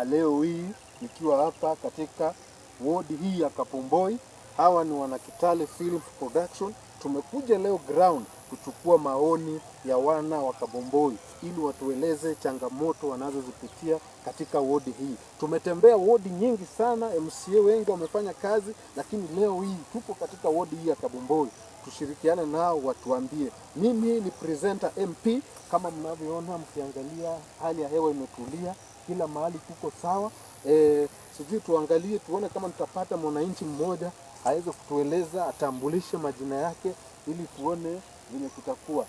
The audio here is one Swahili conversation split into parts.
Leo hii nikiwa hapa katika wodi hii ya Kapomboi. Hawa ni wana Kitale Film Production. Tumekuja leo ground kuchukua maoni ya wana wa Kapomboi ili watueleze changamoto wanazozipitia katika wodi hii. Tumetembea wodi nyingi sana, MCA wengi wamefanya kazi, lakini leo hii tupo katika wodi hii ya Kapomboi. Tushirikiane nao watuambie. Mimi ni presenter MP, kama mnavyoona mkiangalia hali ya hewa imetulia. Kila mahali kuko sawa. Sijui tuangalie tuone kama tutapata mwananchi mmoja aweze kutueleza, atambulishe majina yake ili tuone vile kutakuwa.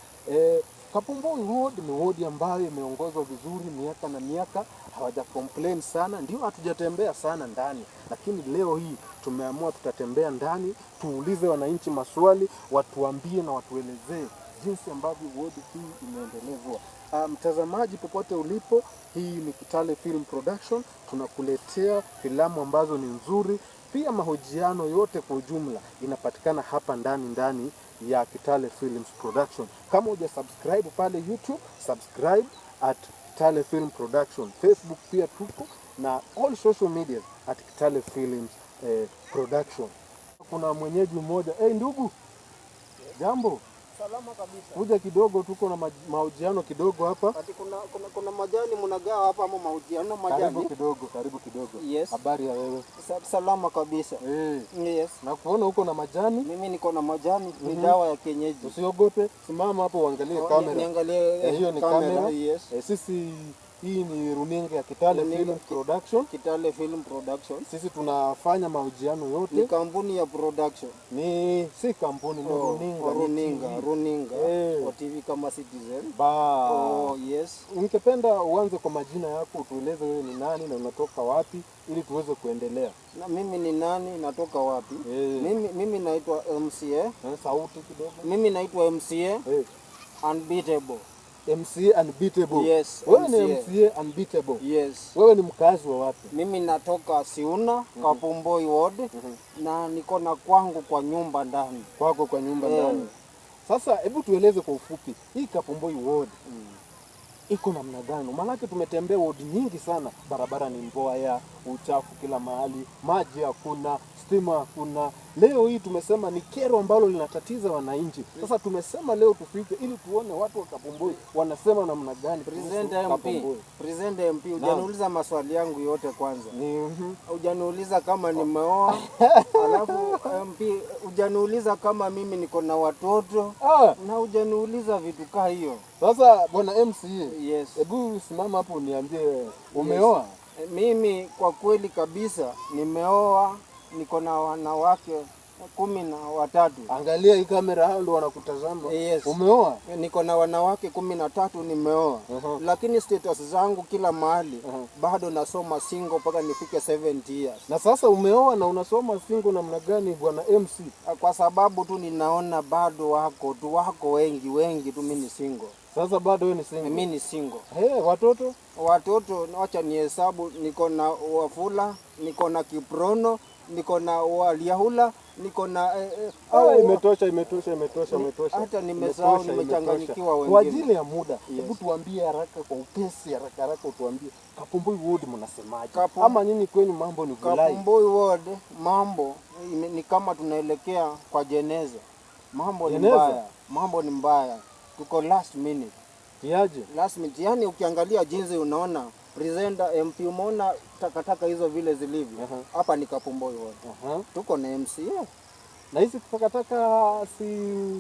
Kapomboi ward ni ward ambayo imeongozwa vizuri miaka na miaka, hawaja complain sana, ndio hatujatembea sana ndani, lakini leo hii tumeamua tutatembea ndani, tuulize wananchi maswali, watuambie na watuelezee jinsi ambavyo ward hii imeendelezwa. Mtazamaji popote ulipo, hii ni Kitale Film Production. Tunakuletea filamu ambazo ni nzuri, pia mahojiano yote kwa ujumla inapatikana hapa ndani ya Kitale Films Production. Kama huja subscribe pale YouTube, subscribe at Kitale Film Production. Facebook pia tuko na all social media at Kitale Films Production. Kuna mwenyeji mmoja, ndugu, jambo? Salama kabisa. Kuja kidogo, tuko na mahojiano kidogo hapa. Ati kuna majani mnagawa hapa ama mahojiano majani? Karibu kidogo. Yes. Habari ya wewe? Salama kabisa. Yes. Na kuona uko na majani? Mimi niko na majani, ni dawa ya kienyeji. Usiogope, simama hapo uangalie kamera. Niangalie hiyo ni kamera. Yes. Sisi hii ni runinga ya Kitale Film Production. Kitale Film Production. Sisi tunafanya mahojiano yote. Ni kampuni ya production. Si kampuni, ni runinga. Kwa TV kama Citizen. Yes. Ningependa uanze kwa majina yako, utueleze wewe ni nani na unatoka wapi ili tuweze kuendelea. Na mimi ni nani, natoka wapi? Mimi naitwa MCA. Sauti kidogo. Mimi naitwa MCA. Unbeatable. MCA Unbeatable. Yes. Wewe ni MCA Unbeatable. Yes. Wewe ni mkazi wa wapi? Mimi natoka Siuna, Kapomboi ward, na niko na kwangu kwa nyumba ndani. Kwako kwa nyumba ndani. Sasa hebu tueleze kwa ufupi, hii Kapomboi ward iko namna gani? Maana tumetembea ward nyingi sana, barabara ni mbaya, uchafu kila mahali, maji hakuna, stima hakuna. Leo hii tumesema ni kero ambalo linatatiza wananchi. Sasa tumesema leo tufike ili tuone watu wa Kapomboi wanasema namna gani. Present MP, hujaniuliza maswali yangu yote kwanza. Hujaniuliza kama nimeoa. Alafu MP, hujaniuliza kama mimi niko na watoto. Na hujaniuliza vitu kaa hiyo. Sasa bwana MCA, yes. Hebu simama hapo uniambie, umeoa? Yes. Mimi kwa kweli kabisa nimeoa, niko na wanawake 13. Angalia hii kamera, hao ndio wanakutazama. Yes. Umeoa? Niko na wanawake 13 nimeoa. Lakini status zangu kila mahali bado nasoma single mpaka nifike 70 years. Na sasa umeoa na unasoma single namna gani bwana MC? Kwa sababu tu ninaona bado wako wengi tu, mimi ni single. Sasa bado wewe ni single? Mimi ni single. Watoto? Watoto acha nihesabu, niko na Wafula, niko na Kiprono, niko na Waliahula, niko na imetosha. Hata nimesahau, nimechanganyikiwa wengine. Kwa ajili ya muda, hebu tuambie haraka kwa upesi, haraka utuambie Kapomboi ward mnasemaje? Ama nyinyi kwenyu mambo ni vulai? Kapomboi ward mambo ni kama tunaelekea kwa jeneza. Mambo ni mbaya. Tuko last minute. Kiaje? Last minute. Yani ukiangalia jinsi unaona presenter MP, umeona takataka hizo vile zilivyo. Hapa ni Kapomboi ward. Tuko na MCA. Na hizi takataka si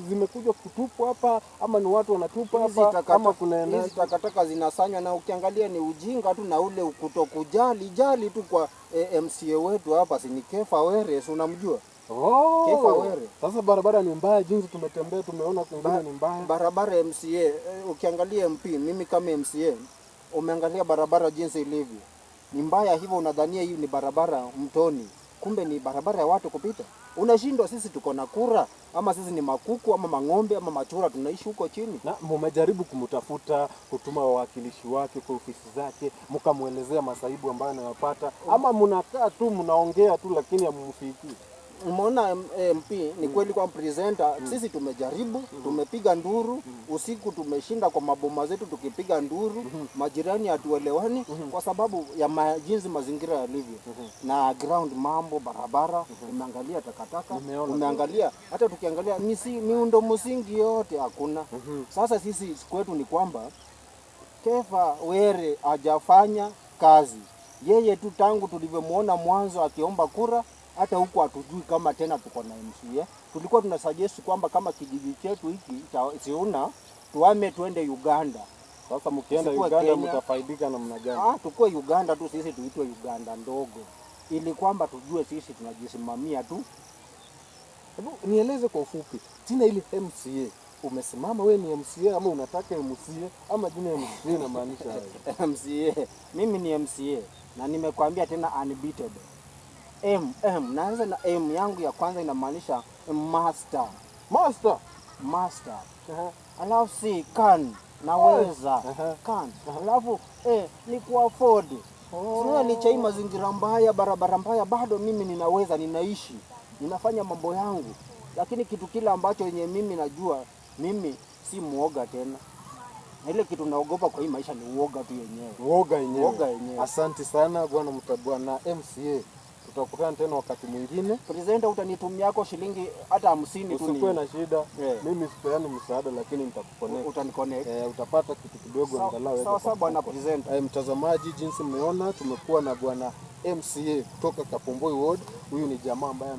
zimekuja kutupwa hapa ama ni watu wanatupa hapa kama kuna hizi takataka zinasanywa, na ukiangalia ni ujinga tu na ule kutokujali tu kwa MCA wetu hapa, si ni Kefa Were, si unamjua? Kefa Were. Sasa barabara ni mbaya, jinsi tumetembea tumeona kwingine ni mbaya. Barabara MCA, ukiangalia MP, mimi kama MCA, umeangalia barabara jinsi ilivyo. Ni mbaya hivyo, unadhania hii ni barabara mtoni, kumbe ni barabara ya watu kupita. Unashindwa, sisi tuko na kura ama sisi ni makuku ama mang'ombe ama machura tunaishi huko chini? Na mmejaribu kumtafuta, kutuma wawakilishi wake kwa ofisi zake, mkamuelezea masaibu ambayo anayopata, ama mnakaa tu mnaongea tu lakini hamumfikii? Umeona MP, ni kweli kwa presenter sisi tumejaribu, tumepiga nduru usiku, tumeshinda kwa maboma zetu tukipiga nduru, majirani hatuelewani kwa sababu ya jinsi mazingira yalivyo na ground, mambo barabara, umeangalia takataka, umeangalia hata tukiangalia miundo msingi yote hakuna. Sasa sisi kwetu ni kwamba Kefa Were hajafanya kazi. Yeye tu tangu tulivyomuona mwanzo akiomba kura, hata huko hatujui kama tena tuko na MCA. Tulikuwa tunasuggest kwamba kama kijiji chetu hiki cha Siuna tuame tuende Uganda. Sasa mkienda Uganda mtafaidika namna gani? Tukue Uganda tu, sisi tuitwe Uganda ndogo, ili kwamba tujue sisi tunajisimamia tu. Hebu nieleze kwa ufupi, jina ile MCA, umesimama we ni MCA ama unataka MCA ama jina MCA inamaanisha hayo? MCA, mimi ni MCA na nimekwambia tena unbeatable. Naanza na M yangu ya kwanza inamaanisha master. Alafu si can, naweza. Can. Alafu ni ku afford. Sio licha hii mazingira mbaya, barabara mbaya, bado mimi ninaweza, ninaishi, ninafanya mambo yangu. Lakini kitu kile ambacho yenye mimi najua, mimi si muoga tena. Ile kitu naogopa kwa hii maisha ni uoga tu yenyewe. Uoga yenyewe. Asante sana bwana MCA. Tutakutana tena wakati mwingine. Presenter utanitumia yako shilingi hata 50 tu. Usikuwe na shida. Mimi sipeani msaada lakini nitakuconnect. Utaniconnect. Utapata kitu kidogo angalau. Sawa bwana presenter. Mtazamaji, jinsi mmeona tumekuwa na bwana MCA kutoka Kapomboi Ward. Huyu ni jamaa ambaye